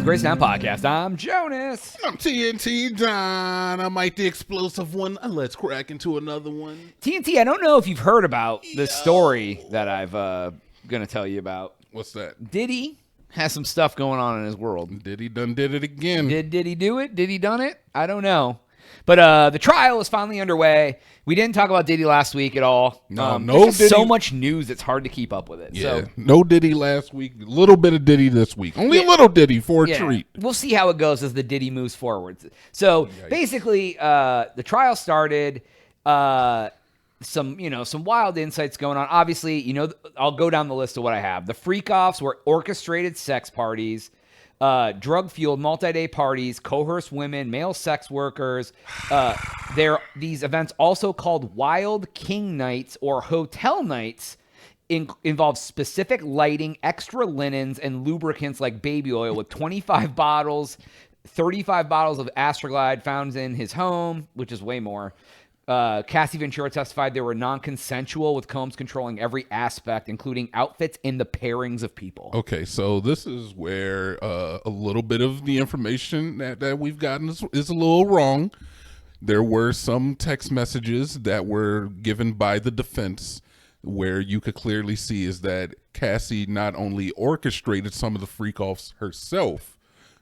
Crazy Town Podcast. I'm Jonas. I'm TNT Don. I'm Mike the Explosive One. Let's crack into another one. TNT, I don't know if you've heard about this story that I've going to tell you about. What's that? Diddy has some stuff going on in his world. Diddy done did it again. Did he do it? Did he done it? I don't know. But the trial is finally underway. We didn't talk about Diddy last week at all. No there's just Diddy. so much news, it's hard to keep up with it. Yeah, So, no Diddy last week. A little bit of Diddy this week. Only a little Diddy for a treat. We'll see how it goes as the Diddy moves forward. So basically, the trial started. Some wild insights going on. Obviously, I'll go down the list of what I have. The freak-offs were orchestrated sex parties, drug-fueled multi-day parties, coerced women, male sex workers. These events also called Wild King Nights or Hotel Nights involve specific lighting, extra linens, and lubricants like baby oil with 25 bottles, 35 bottles of Astroglide found in his home, which is way more. Cassie Ventura testified they were non-consensual, with Combs controlling every aspect, including outfits and the pairings of people. Okay, so this is where a little bit of the information that we've gotten is a little wrong. There were some text messages that were given by the defense where you could clearly see is that Cassie not only orchestrated some of the freak-offs herself,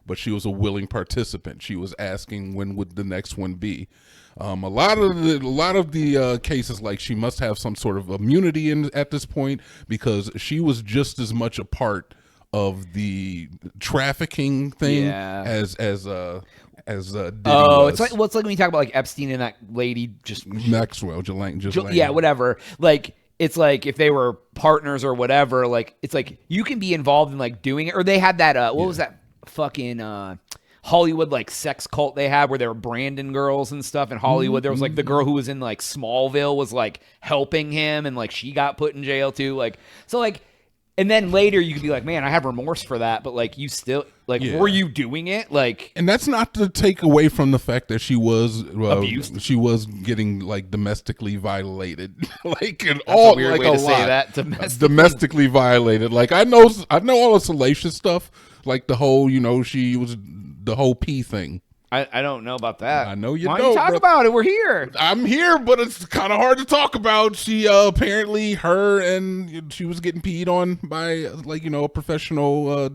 but she was a willing participant. She was asking when would the next one be. A lot of the cases, like, she must have some sort of immunity at this point because she was just as much a part of the trafficking thing as Diddy was. It's like when you talk about like Epstein and that lady just Maxwell, whatever. Like, it's like if they were partners or whatever. Like, it's like you can be involved in like doing it. Or they had that what was that fucking Hollywood like sex cult they had where they were Brandon girls and stuff in Hollywood. There was like the girl who was in like Smallville was like helping him and like she got put in jail too. Like, so like, and then later you could be like, man, I have remorse for that. But like, you still like, were you doing it? Like, and that's not to take away from the fact that she was abused. She was getting like domestically violated, like that's a weird way to say that. Domestically violated. Like I know all the salacious stuff, like the whole, she was the whole P thing. I don't know about that. I know you Why don't. Talk about it. We're here. I'm here, but it's kind of hard to talk about. She apparently she was getting peed on by like a professional.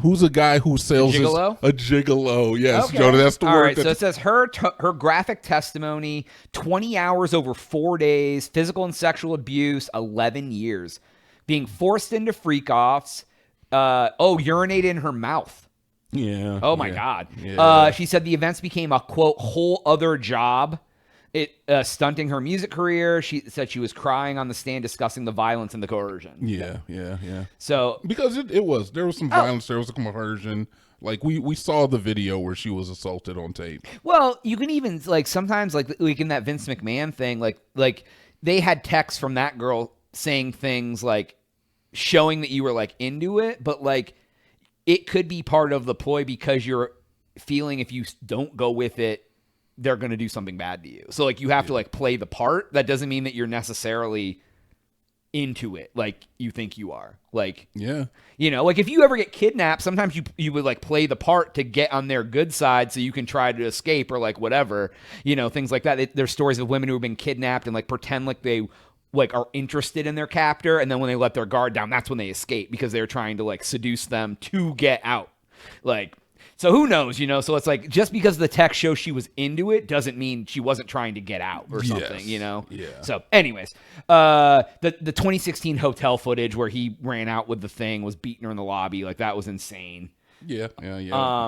Who's a guy who sells a gigolo? Yes, okay. Jonah, that's the word. All right, so it says her graphic testimony: 20 hours over 4 days, physical and sexual abuse, 11 years, being forced into freak-offs. Urinate in her mouth. Yeah. Oh my God. Yeah. She said the events became a quote whole other job. It stunting her music career. She said she was crying on the stand discussing the violence and the coercion. Yeah. So because there was some violence, there was some coercion. Like we saw the video where she was assaulted on tape. Well, you can even like sometimes like in that Vince McMahon thing, like they had texts from that girl saying things like showing that you were like into it, but like it could be part of the ploy because you're feeling if you don't go with it, they're going to do something bad to you. So like you have to like play the part. That doesn't mean that you're necessarily into it like you think you are. Like, like if you ever get kidnapped, sometimes you would like play the part to get on their good side so you can try to escape or like whatever, things like that. There's stories of women who have been kidnapped and like pretend like they like are interested in their captor, and then when they let their guard down, that's when they escape because they're trying to like seduce them to get out. Like, so who knows, So it's like just because the text shows she was into it doesn't mean she wasn't trying to get out or something, Yeah. So anyways, the 2016 hotel footage where he ran out with the thing was beating her in the lobby, like that was insane. Yeah.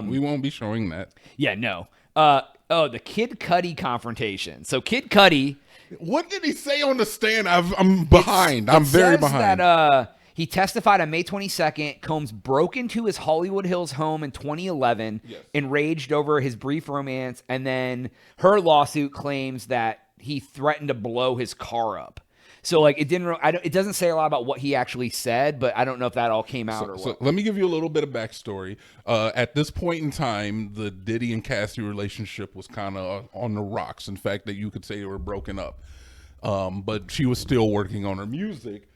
We won't be showing that. Yeah, no. The Kid Cudi confrontation. So Kid Cudi. What did he say on the stand? I'm behind. I'm very behind. That, he testified on May 22nd. Combs broke into his Hollywood Hills home in 2011, enraged over his brief romance, and then her lawsuit claims that he threatened to blow his car up. So like it doesn't say a lot about what he actually said, but I don't know if that all came out or what. So let me give you a little bit of backstory. At this point in time, the Diddy and Cassie relationship was kind of on the rocks. In fact, that you could say they were broken up. But she was still working on her music.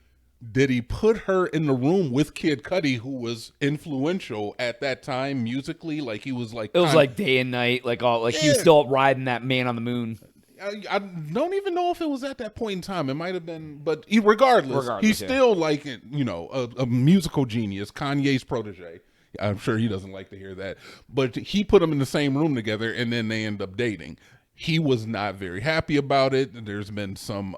Diddy put her in the room with Kid Cudi, who was influential at that time musically. Like he was like It was like day and night, like all like he was still riding that Man on the Moon. I don't even know if it was at that point in time. It might have been, but regardless he's still like, you know, a musical genius, Kanye's protege. I'm sure he doesn't like to hear that, but he put them in the same room together, and then they end up dating. He was not very happy about it. There's been some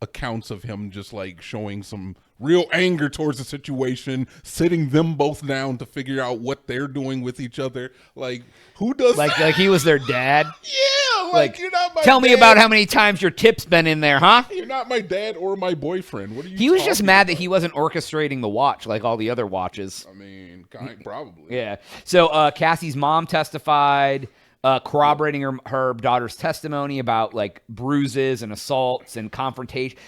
accounts of him just like showing some real anger towards the situation, sitting them both down to figure out what they're doing with each other. Like, who does like he was their dad? Yeah, like you're not my tell dad. me about how many times your tip's been in there, huh? You're not my dad or my boyfriend. What are you? He was just mad about? that he wasn't orchestrating the watch like all the other watches. I mean, probably. Yeah. So Cassie's mom testified, corroborating her daughter's testimony about like bruises and assaults and confrontation.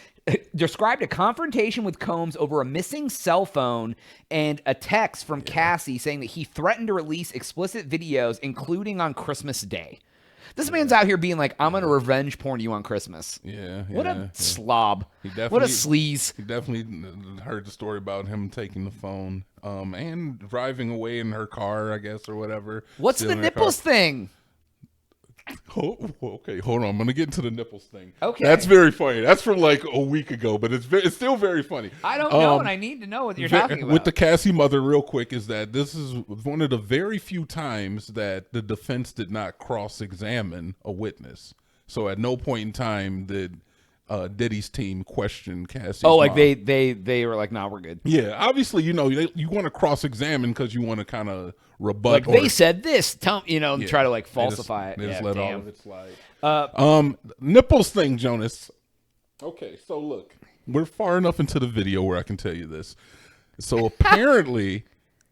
Described a confrontation with Combs over a missing cell phone and a text from Cassie saying that he threatened to release explicit videos, including on Christmas Day. This man's out here being like, I'm going to revenge porn you on Christmas. Yeah. What a slob. What a sleaze. He definitely heard the story about him taking the phone and driving away in her car, I guess, or whatever. What's the nipples thing? Oh, okay, hold on. I'm gonna get into the nipples thing. Okay, that's very funny. That's from like a week ago, but it's still very funny. I don't know, and I need to know what you're talking about. With the Cassie mother, real quick, is that this is one of the very few times that the defense did not cross-examine a witness. So at no point in time did Diddy's team question Cassie's like mom. they were like, nah, we're good. Yeah, obviously, you know, you want to cross-examine because you want to kind of rebut. Like they said this, try to like falsify it. They just let all of it slide. Nipples thing, Jonas. Okay, so look, we're far enough into the video where I can tell you this. So apparently,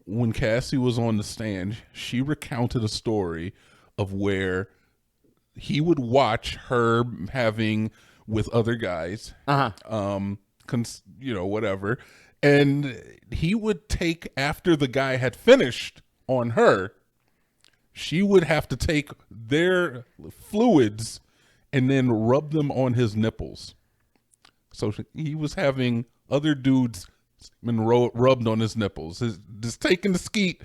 when Cassie was on the stand, she recounted a story of where he would watch her having with other guys, whatever, and he would take, after the guy had finished on her, she would have to take their fluids and then rub them on his nipples. So he was having other dudes rubbed on his nipples, just taking the skeet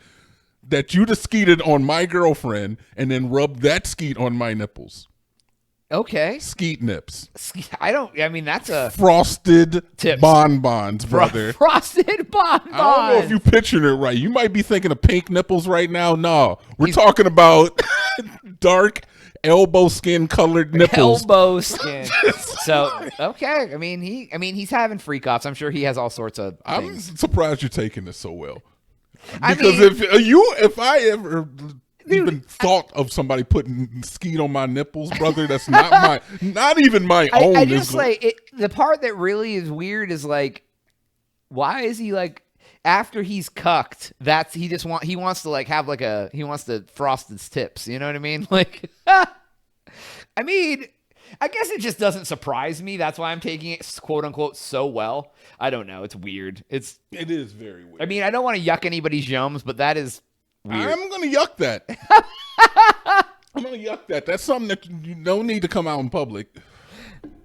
that you just skeeted on my girlfriend and then rubbed that skeet on my nipples. Okay. Skeet nips. That's a frosted tips. Bonbons, brother. Frosted bonbons. I don't know if you pictured it right. You might be thinking of pink nipples right now. No, we're talking about dark elbow skin colored nipples. Elbow skin. So okay. I mean he's having freak offs. I'm sure he has all sorts of things. I'm surprised you're taking this so well. Because if I ever even thought of somebody putting skeet on my nipples, brother, that's not even my own. I just the part that really is weird is like, why is he like, after he's cucked, he wants to like have he wants to frost his tips, you know what I mean? Like, I mean, I guess it just doesn't surprise me. That's why I'm taking it quote unquote so well. I don't know. It's weird. It is very weird. I mean, I don't want to yuck anybody's yums, but that is weird. I'm going to yuck that. I'm going to yuck that. That's something that you don't need to come out in public.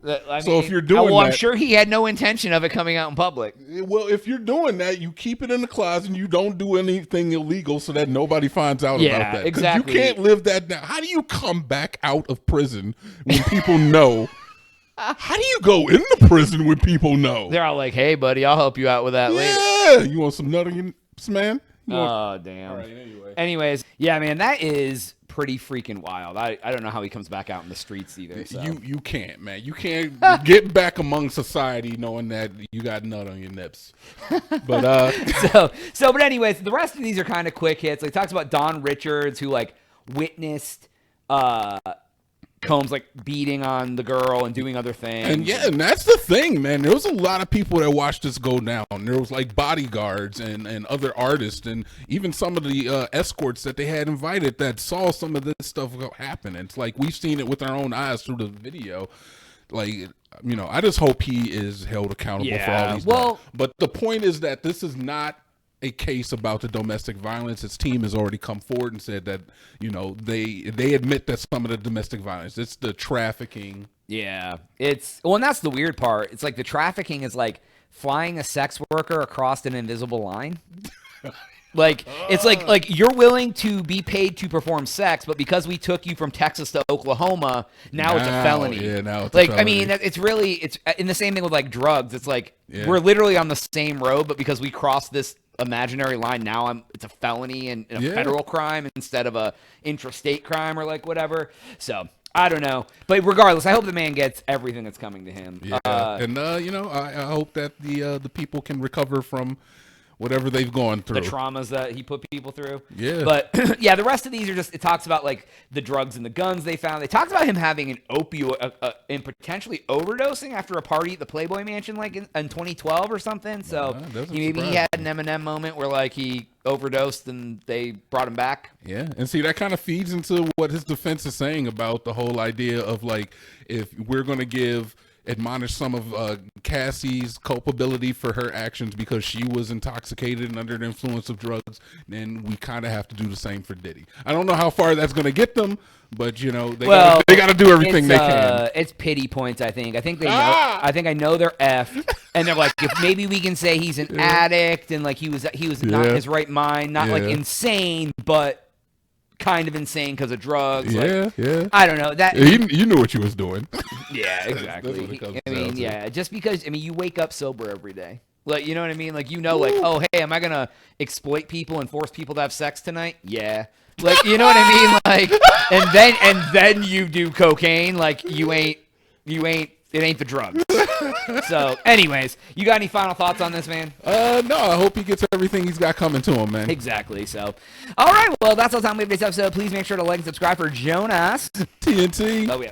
If you're doing that, I'm sure he had no intention of it coming out in public. Well, if you're doing that, you keep it in the closet and you don't do anything illegal so that nobody finds out about that. Exactly. You can't live that down. How do you come back out of prison when people know? How do you go into prison when people know? They're all like, "Hey, buddy, I'll help you out with that later." Yeah, you want some nut on your man? Oh, damn. All right, anyway. Anyways, yeah, man, that is pretty freaking wild. I don't know how he comes back out in the streets either. So. You can't, man. You can't get back among society knowing that you got nut on your nips. But but anyways, the rest of these are kind of quick hits. Like, talks about Don Richards, who like witnessed Combs like beating on the girl and doing other things. And that's the thing, man. There was a lot of people that watched this go down. There was like bodyguards and other artists and even some of the escorts that they had invited that saw some of this stuff happen. And it's like we've seen it with our own eyes through the video. Like, you know, I just hope he is held accountable for all these. But the point is that this is not a case about the domestic violence. His team has already come forward and said that, you know, they admit that some of the domestic violence, it's the trafficking Yeah, and that's the weird part. It's like the trafficking is like flying a sex worker across an invisible line. Like it's like you're willing to be paid to perform sex, but because we took you from Texas to Oklahoma, now it's a felony. Yeah, now it's like a felony. I mean, it's in the same thing with like drugs. It's like we're literally on the same road, but because we crossed this imaginary line, now it's a felony and a federal crime instead of a intrastate crime or like whatever. So I don't know, but regardless, I hope the man gets everything that's coming to him. Yeah, and you know, I hope that the people can recover from whatever they've gone through, the traumas that he put people through. Yeah. But yeah, the rest of these are just, it talks about like the drugs and the guns they found. They talked about him having an opioid and potentially overdosing after a party at the Playboy Mansion like in 2012 or something. So maybe he had an Eminem moment where like he overdosed and they brought him back. Yeah, and see, that kind of feeds into what his defense is saying about the whole idea of like, if we're going to admonish some of Cassie's culpability for her actions because she was intoxicated and under the influence of drugs, then we kind of have to do the same for Diddy. I don't know how far that's going to get them, but you know, they got to do everything they can. It's pity points, I think. I think they know. I think I know they're effed, and they're like, if maybe we can say he's an addict and like he was not in his right mind, not like insane, but kind of insane because of drugs. Yeah. I don't know that. You knew what you was doing. Yeah, exactly. I mean, just because you wake up sober every day. Like, you know what I mean? Like, like, oh, hey, am I going to exploit people and force people to have sex tonight? Yeah. Like, you know what I mean? Like, and then you do cocaine. Like, it ain't the drugs. So, anyways, you got any final thoughts on this, man? No, I hope he gets everything he's got coming to him, man. Exactly. So, all right, well, that's all the time we have for this episode. Please make sure to like and subscribe for Jonas. TNT. Oh, yeah.